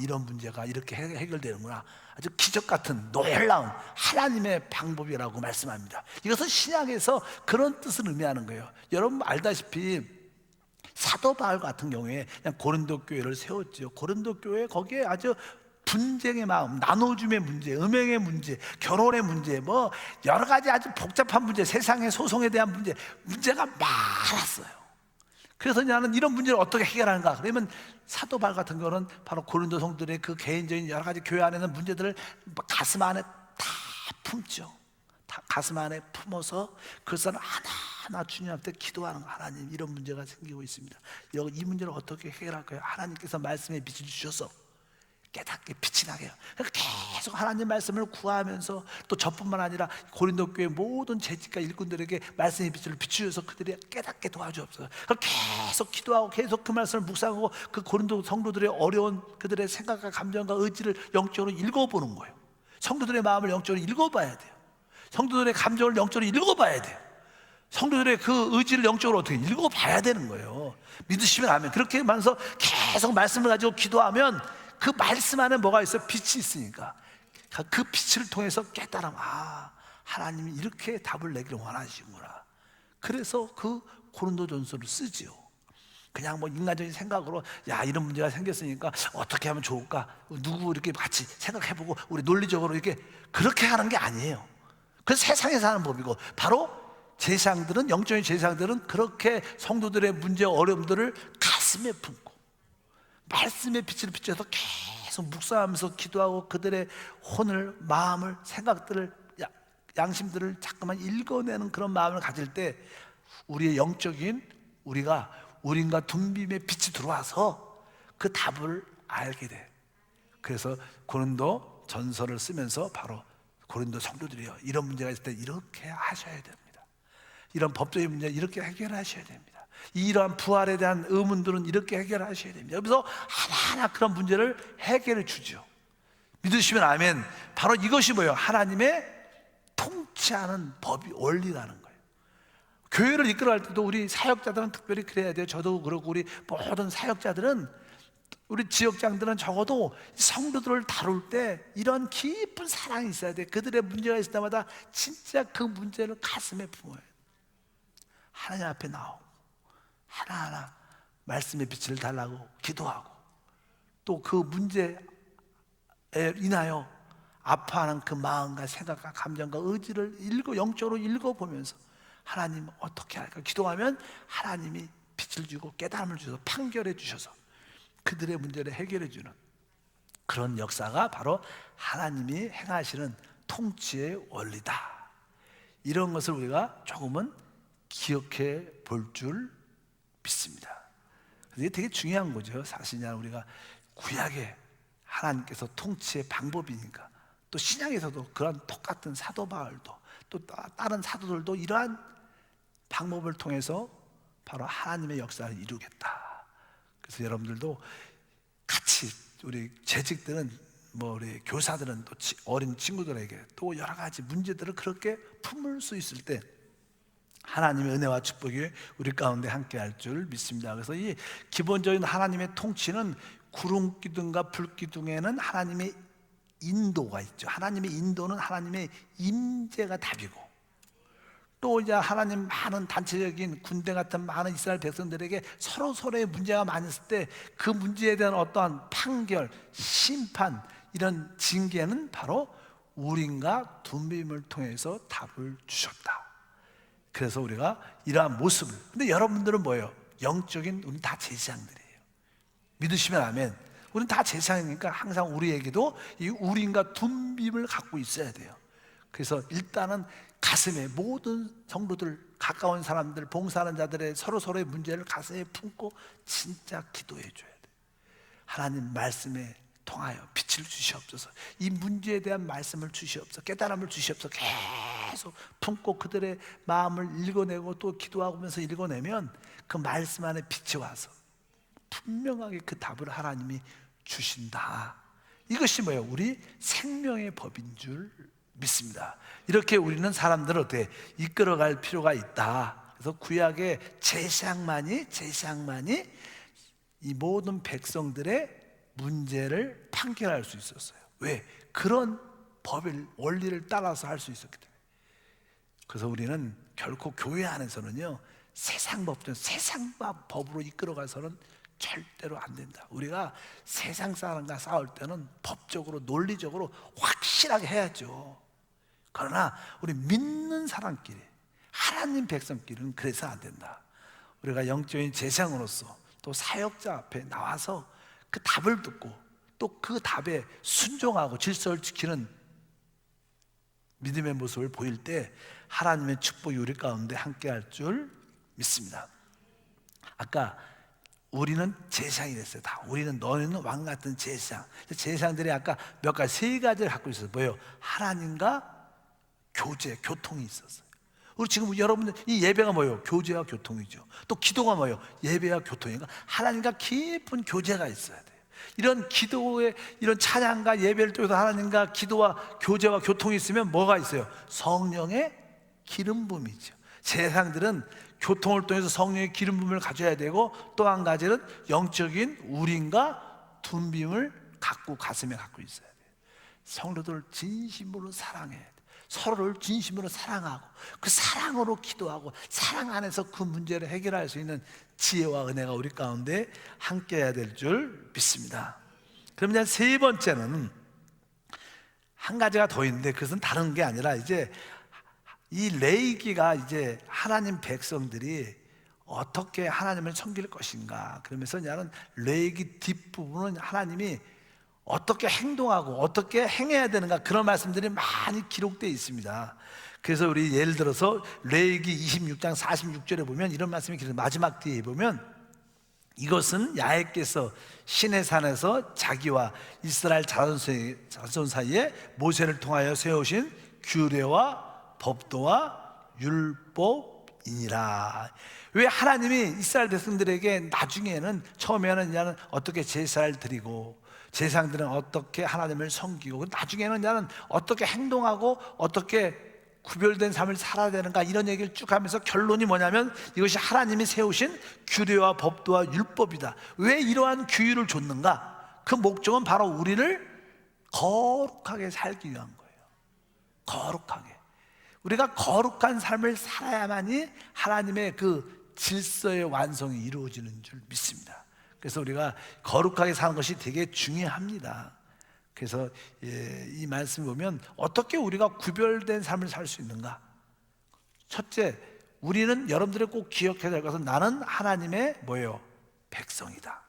이런 문제가 이렇게 해결되는구나. 아주 기적 같은 놀라운 하나님의 방법이라고 말씀합니다. 이것은 신약에서 그런 뜻을 의미하는 거예요. 여러분 알다시피 사도 바울 같은 경우에 그냥 고린도 교회를 세웠죠. 고린도 교회, 거기에 아주 분쟁의 마음, 나눠줌의 문제, 음행의 문제, 결혼의 문제, 여러 가지 아주 복잡한 문제, 세상의 소송에 대한 문제가 많았어요. 그래서 나는 이런 문제를 어떻게 해결하는가? 그러면 사도 바울 같은 경우는 바로 고린도 성도들의 그 개인적인 여러 가지 교회 안에 있는 문제들을 가슴 안에 다 품죠. 가슴 안에 품어서 그것을 하나하나 주님한테 기도하는 거. 하나님, 이런 문제가 생기고 있습니다. 이 문제를 어떻게 해결할까요? 하나님께서 말씀의 빛을 주셔서 깨닫게 빛이 나게 해요. 그러니까 계속 하나님 말씀을 구하면서, 또 저뿐만 아니라 고린도 교회 모든 재직과 일꾼들에게 말씀의 빛을 비추셔서 그들이 깨닫게 도와주옵소서. 계속 기도하고 계속 그 말씀을 묵상하고 그 고린도 성도들의 어려운 그들의 생각과 감정과 의지를 영적으로 읽어보는 거예요. 성도들의 마음을 영적으로 읽어봐야 돼요. 성도들의 감정을 영적으로 읽어봐야 돼요. 성도들의 그 의지를 영적으로 어떻게 읽어봐야 되는 거예요. 믿으시면 아멘. 그렇게 하면서 계속 말씀을 가지고 기도하면 그 말씀 안에 뭐가 있어요? 빛이 있으니까 그 빛을 통해서 깨달으면, 하나님이 이렇게 답을 내기를 원하시구나. 그래서 그 고린도전서를 쓰지요. 그냥 뭐 인간적인 생각으로 이런 문제가 생겼으니까 어떻게 하면 좋을까, 누구 이렇게 같이 생각해보고 우리 논리적으로 이렇게 그렇게 하는 게 아니에요. 그래서 세상에서 하는 법이고, 바로 제사장들은, 영적인 제사장들은 그렇게 성도들의 문제 어려움들을 가슴에 품고 말씀의 빛을 비춰서 계속 묵상하면서 기도하고 그들의 혼을, 마음을, 생각들을, 양심들을 자꾸만 읽어내는 그런 마음을 가질 때 우리의 영적인 우리가 우린과 둠빔의 빛이 들어와서 그 답을 알게 돼. 그래서 고린도 전서를 쓰면서 바로 고린도 성도들이요, 이런 문제가 있을 때 이렇게 하셔야 됩니다. 이런 법적인 문제 이렇게 해결하셔야 됩니다. 이러한 부활에 대한 의문들은 이렇게 해결하셔야 됩니다. 그래서 하나하나 그런 문제를 해결해 주죠. 믿으시면 아멘. 바로 이것이 뭐예요? 하나님의 통치하는 법이, 원리라는 거예요. 교회를 이끌어갈 때도 우리 사역자들은 특별히 그래야 돼요. 저도 그렇고 우리 모든 사역자들은, 우리 지역장들은 적어도 성도들을 다룰 때 이런 깊은 사랑이 있어야 돼. 그들의 문제가 있을 때마다 진짜 그 문제를 가슴에 품어요. 하나님 앞에 나오고 하나하나 말씀의 빛을 달라고 기도하고, 또 그 문제에 인하여 아파하는 그 마음과 생각과 감정과 의지를 영적으로 읽어보면서 하나님 어떻게 할까 기도하면 하나님이 빛을 주고 깨달음을 주셔서 판결해 주셔서 그들의 문제를 해결해 주는 그런 역사가 바로 하나님이 행하시는 통치의 원리다. 이런 것을 우리가 조금은 기억해 볼 줄 믿습니다. 이게 되게 중요한 거죠. 사실은 우리가 구약에 하나님께서 통치의 방법이니까, 또 신약에서도 그런 똑같은 사도 바울도, 또 다른 사도들도 이러한 방법을 통해서 바로 하나님의 역사를 이루겠다. 그래서 여러분들도 같이, 우리 재직들은 우리 교사들은 또 어린 친구들에게 또 여러 가지 문제들을 그렇게 품을 수 있을 때 하나님의 은혜와 축복이 우리 가운데 함께 할 줄 믿습니다. 그래서 이 기본적인 하나님의 통치는 구름 기둥과 불 기둥에는 하나님의 인도가 있죠. 하나님의 인도는 하나님의 임재가 답이고, 또 이제 하나님 많은 단체적인 군대 같은 많은 이스라엘 백성들에게 서로의 문제가 많았을 때 그 문제에 대한 어떠한 판결, 심판, 이런 징계는 바로 우림과 둠빔을 통해서 답을 주셨다. 그래서 우리가 이러한 모습을, 근데 여러분들은 뭐예요? 영적인, 우리는 다 제사장들이에요. 믿으시면 아멘. 우리는 다 제사장이니까 항상 우리에게도 이 우림과 둠빔을 갖고 있어야 돼요. 그래서 일단은 가슴에 모든 성도들, 가까운 사람들, 봉사하는 자들의 서로의 문제를 가슴에 품고 진짜 기도해 줘야 돼요. 하나님 말씀에 통하여 빛을 주시옵소서. 이 문제에 대한 말씀을 주시옵소서. 깨달음을 주시옵소서. 계속 품고 그들의 마음을 읽어내고 또 기도하면서 읽어내면 그 말씀 안에 빛이 와서 분명하게 그 답을 하나님이 주신다. 이것이 뭐예요? 우리 생명의 법인 줄 믿습니다. 이렇게 우리는 사람들을 어떻게 이끌어갈 필요가 있다. 그래서 구약의 제사장만이 이 모든 백성들의 문제를 판결할 수 있었어요. 왜? 그런 법을, 원리를 따라서 할 수 있었기 때문에. 그래서 우리는 결코 교회 안에서는요, 세상 법으로 이끌어가서는 절대로 안 된다. 우리가 세상 사람과 싸울 때는 법적으로, 논리적으로 확실하게 해야죠. 그러나 우리 믿는 사람끼리, 하나님 백성끼리는 그래서 안 된다. 우리가 영적인 제사장으로서 또 사역자 앞에 나와서 그 답을 듣고 또 그 답에 순종하고 질서를 지키는 믿음의 모습을 보일 때 하나님의 축복이 우리 가운데 함께할 줄 믿습니다. 아까 우리는 제사장이 됐어요. 다 우리는 너희는 왕 같은 제사장. 제사장들이 아까 몇 가지 세 가지를 갖고 있어요. 뭐예요? 하나님과 교제, 교통이 있었어요. 우리 지금 여러분들 이 예배가 뭐예요? 교제와 교통이죠. 또 기도가 뭐예요? 예배와 교통이니까 하나님과 깊은 교제가 있어야 돼요. 이런 기도의 이런 찬양과 예배를 통해서 하나님과 기도와 교제와 교통이 있으면 뭐가 있어요? 성령의 기름 부음이죠. 제사장들은 교통을 통해서 성령의 기름 부음을 가져야 되고, 또 한 가지는 영적인 우린과 둔빔을 갖고 가슴에 갖고 있어야 돼요. 성도들 진심으로 사랑해야 돼요. 서로를 진심으로 사랑하고 그 사랑으로 기도하고 사랑 안에서 그 문제를 해결할 수 있는 지혜와 은혜가 우리 가운데 함께해야 될 줄 믿습니다. 그럼 이제 세 번째는 한 가지가 더 있는데, 그것은 다른 게 아니라 이제 이 레위기가 이제 하나님 백성들이 어떻게 하나님을 섬길 것인가, 그러면서 이제는 레위기 뒷부분은 하나님이 어떻게 행동하고 어떻게 행해야 되는가, 그런 말씀들이 많이 기록되어 있습니다. 그래서 우리 예를 들어서 레위기 26장 46절에 보면 이런 말씀이 기록돼요. 마지막 뒤에 보면 이것은 야훼께서 시내산에서 자기와 이스라엘 자손 사이에 모세를 통하여 세우신 규례와 법도와 율법이니라. 왜 하나님이 이스라엘 백성들에게 나중에는, 처음에는 그냥 어떻게 제사를 드리고 제사장들은 어떻게 하나님을 섬기고 나중에는 그냥 어떻게 행동하고 어떻게 구별된 삶을 살아야 되는가, 이런 얘기를 쭉 하면서 결론이 뭐냐면 이것이 하나님이 세우신 규례와 법도와 율법이다. 왜 이러한 규율을 줬는가? 그 목적은 바로 우리를 거룩하게 살기 위한 거예요. 거룩하게. 우리가 거룩한 삶을 살아야만이 하나님의 그 질서의 완성이 이루어지는 줄 믿습니다. 그래서 우리가 거룩하게 사는 것이 되게 중요합니다. 그래서 이 말씀 보면 어떻게 우리가 구별된 삶을 살 수 있는가? 첫째, 우리는, 여러분들이 꼭 기억해야 될 것은 나는 하나님의 뭐예요? 백성이다.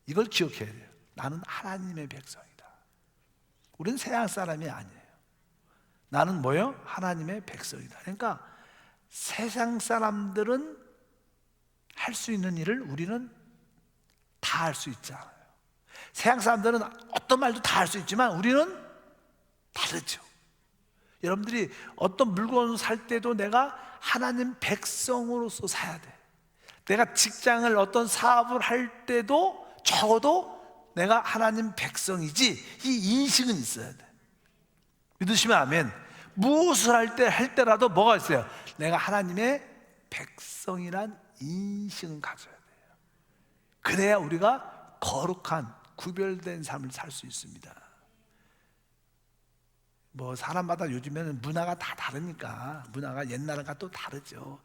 이걸 기억해야 돼요. 나는 하나님의 백성이다. 우리는 세상 사람이 아니에요. 나는 뭐예요? 하나님의 백성이다. 그러니까 세상 사람들은 할 수 있는 일을 우리는 다 할 수 있지 않아요. 세상 사람들은 어떤 말도 다 할 수 있지만 우리는 다르죠. 여러분들이 어떤 물건을 살 때도 내가 하나님 백성으로서 사야 돼. 내가 직장을 어떤 사업을 할 때도 적어도 내가 하나님 백성이지, 이 인식은 있어야 돼. 믿으시면 아멘. 무엇을 할 때라도 뭐가 있어요? 내가 하나님의 백성이란 인식은 가져야 돼요. 그래야 우리가 거룩한 구별된 삶을 살 수 있습니다. 뭐 사람마다 요즘에는 문화가 다 다르니까, 문화가 옛날과 또 다르죠.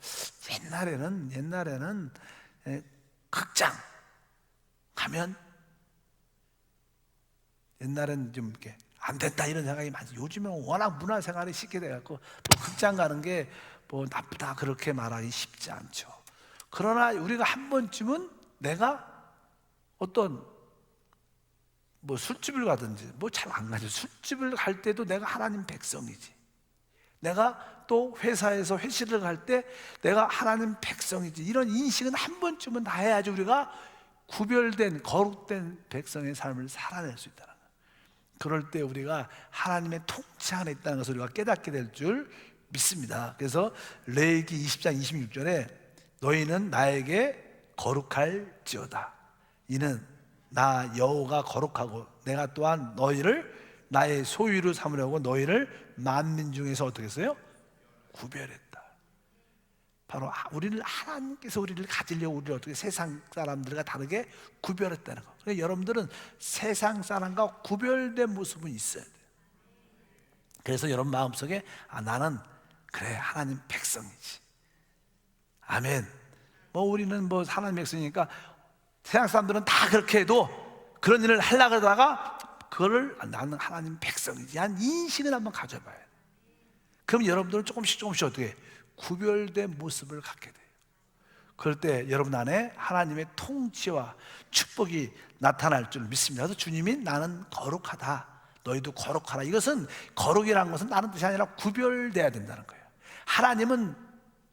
옛날에는 극장 가면 옛날엔 좀 이렇게 안 된다 이런 생각이 많지. 요즘은 워낙 문화생활이 쉽게 돼갖고 뭐 극장 가는 게 뭐 나쁘다 그렇게 말하기 쉽지 않죠. 그러나 우리가 한 번쯤은 내가 어떤 뭐 술집을 가든지, 뭐 잘 안 가죠. 술집을 갈 때도 내가 하나님 백성이지. 내가 또 회사에서 회식을 갈 때 내가 하나님 백성이지. 이런 인식은 한 번쯤은 다 해야지 우리가 구별된 거룩된 백성의 삶을 살아낼 수 있다는 거예요. 그럴 때 우리가 하나님의 통치 안에 있다는 것을 우리가 깨닫게 될 줄 믿습니다. 그래서 레위기 20장 26절에 너희는 나에게 거룩할지어다. 이는 나 여호와가 거룩하고 내가 또한 너희를 나의 소유로 삼으려고 너희를 만민 중에서 어떻게 했어요? 구별했다. 바로 우리를, 하나님께서 우리를 가지려고 우리를 어떻게 세상 사람들과 다르게 구별했다는 거. 그러니까 여러분들은 세상 사람과 구별된 모습은 있어야 돼요. 그래서 여러분 마음속에 나는 그래 하나님 백성이지. 아멘. 뭐 우리는 뭐 하나님 백성이니까 세상 사람들은 다 그렇게 해도 그런 일을 하려고 하다가 그거를 나는 하나님 백성이지 한 인식을 한번 가져봐야 돼. 그럼 여러분들은 조금씩 어떻게 구별된 모습을 갖게 돼요. 그럴 때 여러분 안에 하나님의 통치와 축복이 나타날 줄 믿습니다. 그래서 주님이 나는 거룩하다, 너희도 거룩하라. 이것은 거룩이라는 것은 다른 뜻이 아니라 구별돼야 된다는 거예요. 하나님은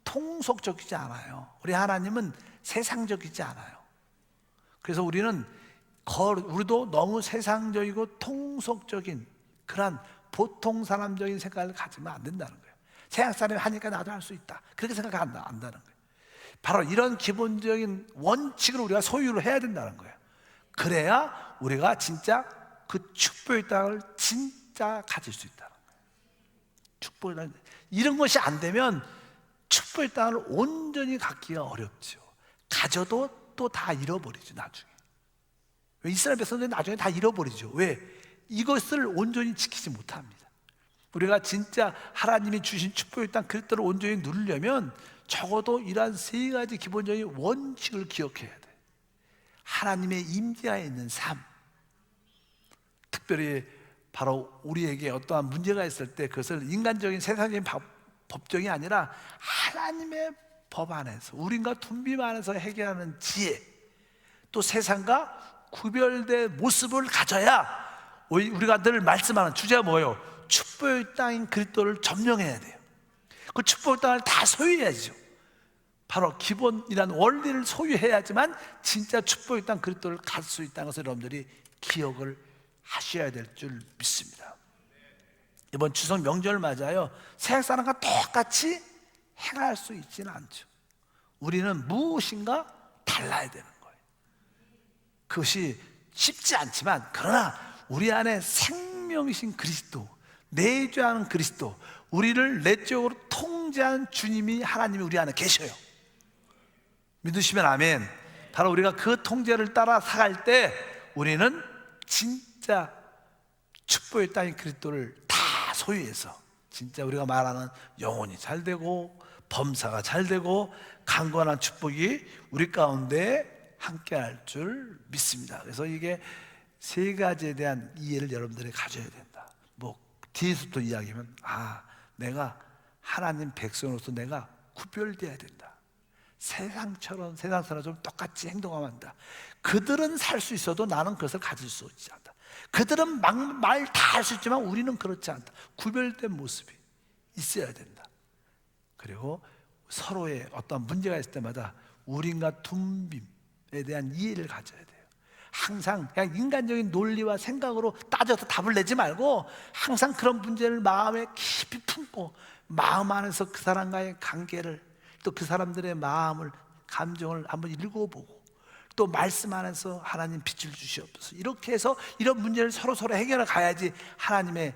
통속적이지 않아요. 우리 하나님은 세상적이지 않아요. 그래서 우리도 너무 세상적이고 통속적인 그런 보통 사람적인 생각을 가지면 안 된다는 거예요. 세상 사람이 하니까 나도 할 수 있다, 그렇게 생각한다는 거예요. 바로 이런 기본적인 원칙을 우리가 소유를 해야 된다는 거예요. 그래야 우리가 진짜 그 축복의 땅을 진짜 가질 수 있다는 거예요. 축복의 땅, 이런 것이 안 되면 축복의 땅을 온전히 갖기가 어렵죠. 가져도 또 다 잃어버리죠, 나중에. 이스라엘 백성들이 나중에 다 잃어버리죠. 왜? 이것을 온전히 지키지 못합니다. 우리가 진짜 하나님이 주신 축복의 땅 그리스도를 온전히 누리려면 적어도 이러한 세 가지 기본적인 원칙을 기억해야 돼. 하나님의 임재하에 있는 삶, 특별히 바로 우리에게 어떠한 문제가 있을 때 그것을 인간적인 세상적인 법정이 아니라 하나님의 법 안에서, 우린과 둔빔 안에서 해결하는 지혜, 또 세상과 구별된 모습을 가져야 우리가 늘 말씀하는 주제가 뭐예요? 축복의 땅인 그리스도를 점령해야 돼요. 그 축복의 땅을 다 소유해야죠. 바로 기본이란 원리를 소유해야지만 진짜 축복의 땅 그리스도를 갈 수 있다는 것을 여러분들이 기억을 하셔야 될 줄 믿습니다. 이번 추석 명절 맞아요. 세상 사람과 똑같이 행할 수 있지는 않죠. 우리는 무엇인가 달라야 되는 거예요. 그것이 쉽지 않지만, 그러나 우리 안에 생명이신 그리스도, 내주하는 그리스도, 우리를 내적으로 통제하는 주님이, 하나님이 우리 안에 계셔요. 믿으시면 아멘. 바로 우리가 그 통제를 따라 살아갈 때 우리는 진짜 축복의 땅인 그리스도를 다 소유해서 진짜 우리가 말하는 영혼이 잘 되고 범사가 잘 되고 강건한 축복이 우리 가운데 함께할 줄 믿습니다. 그래서 이게 세 가지에 대한 이해를 여러분들이 가져야 된다. 뭐 뒤에서부터 이야기하면 내가 하나님 백성으로서 내가 구별돼야 된다. 세상 사람처럼 똑같이 행동하면 한다. 그들은 살 수 있어도 나는 그것을 가질 수 있지 않다. 그들은 말 다 할 수 있지만 우리는 그렇지 않다. 구별된 모습이 있어야 된다. 그리고 서로의 어떤 문제가 있을 때마다 우린과 둔빔에 대한 이해를 가져야 돼요. 항상 그냥 인간적인 논리와 생각으로 따져서 답을 내지 말고 항상 그런 문제를 마음에 깊이 품고 마음 안에서 그 사람과의 관계를, 또 그 사람들의 마음을, 감정을 한번 읽어보고 또 말씀 안에서 하나님 빛을 주시옵소서. 이렇게 해서 이런 문제를 서로 해결해 가야지 하나님의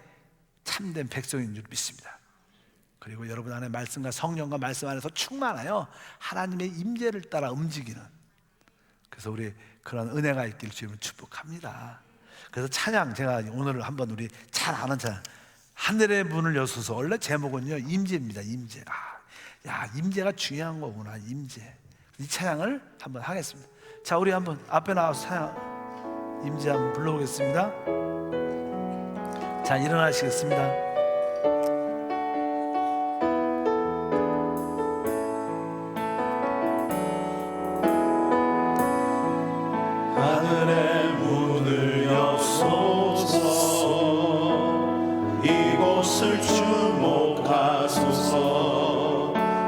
참된 백성인 줄 믿습니다. 그리고 여러분 안에 말씀과 성령과 말씀 안에서 충만하여 하나님의 임재를 따라 움직이는, 그래서 우리 그런 은혜가 있길 주님을 축복합니다. 그래서 찬양, 제가 오늘 한번 우리 잘 아는 찬양, 하늘의 문을 여소서, 원래 제목은요 임재입니다. 임재. 임재가 중요한 거구나. 임재. 이 찬양을 한번 하겠습니다. 자, 우리 한번 앞에 나와서 찬양 임재 한번 불러보겠습니다. 자, 일어나시겠습니다. 하늘의 문을 여소서, 이곳을 주목하소서.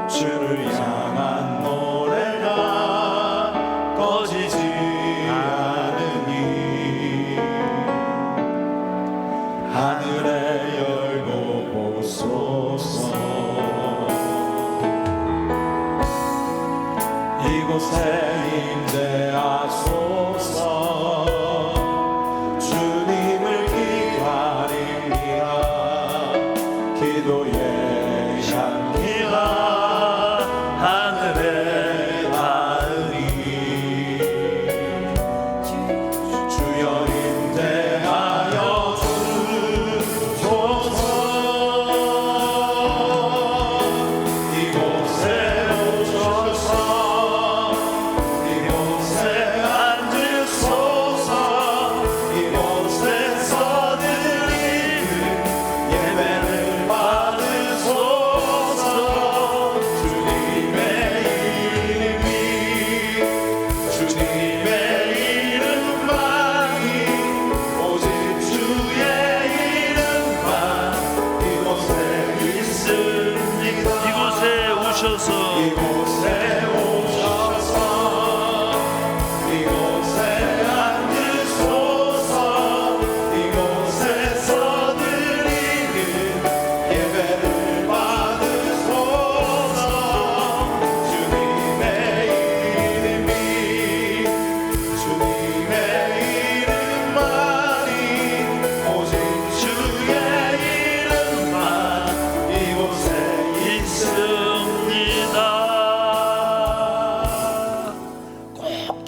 주를 향한 노래가 꺼지지 않으니 하늘에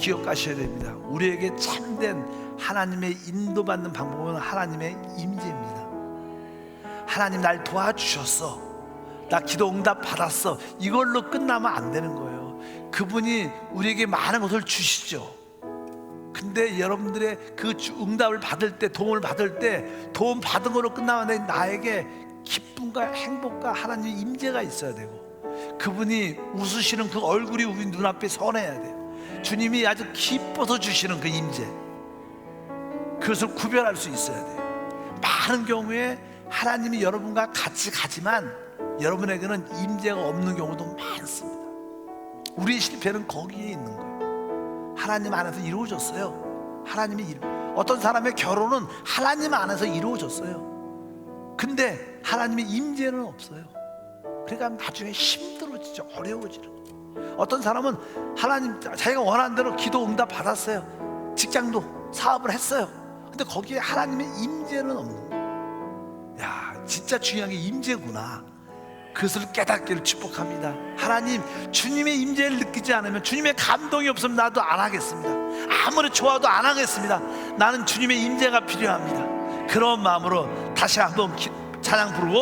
기억하셔야 됩니다. 우리에게 참된 하나님의 인도받는 방법은 하나님의 임재입니다. 하나님 날 도와주셨어, 나 기도 응답 받았어, 이걸로 끝나면 안 되는 거예요. 그분이 우리에게 많은 것을 주시죠. 근데 여러분들의 그 응답을 받을 때, 도움을 받을 때, 도움 받은 거로 끝나면 나에게 기쁨과 행복과 하나님의 임재가 있어야 되고, 그분이 웃으시는 그 얼굴이 우리 눈앞에 선해야 돼요. 주님이 아주 기뻐서 주시는 그 임재, 그것을 구별할 수 있어야 돼요. 많은 경우에 하나님이 여러분과 같이 가지만 여러분에게는 임재가 없는 경우도 많습니다. 우리의 실패는 거기에 있는 거예요. 하나님 안에서 이루어졌어요. 어떤 사람의 결혼은 하나님 안에서 이루어졌어요. 근데 하나님의 임재는 없어요. 그러니까 나중에 힘들어지죠. 어려워지는 거죠. 어떤 사람은 하나님 자기가 원하는 대로 기도 응답 받았어요. 직장도 사업을 했어요. 근데 거기에 하나님의 임재는 없는 거예요. 야, 진짜 중요한 게 임재구나. 그것을 깨닫기를 축복합니다. 하나님, 주님의 임재를 느끼지 않으면, 주님의 감동이 없으면 나도 안 하겠습니다. 아무리 좋아도 안 하겠습니다. 나는 주님의 임재가 필요합니다. 그런 마음으로 다시 한번 찬양 부르고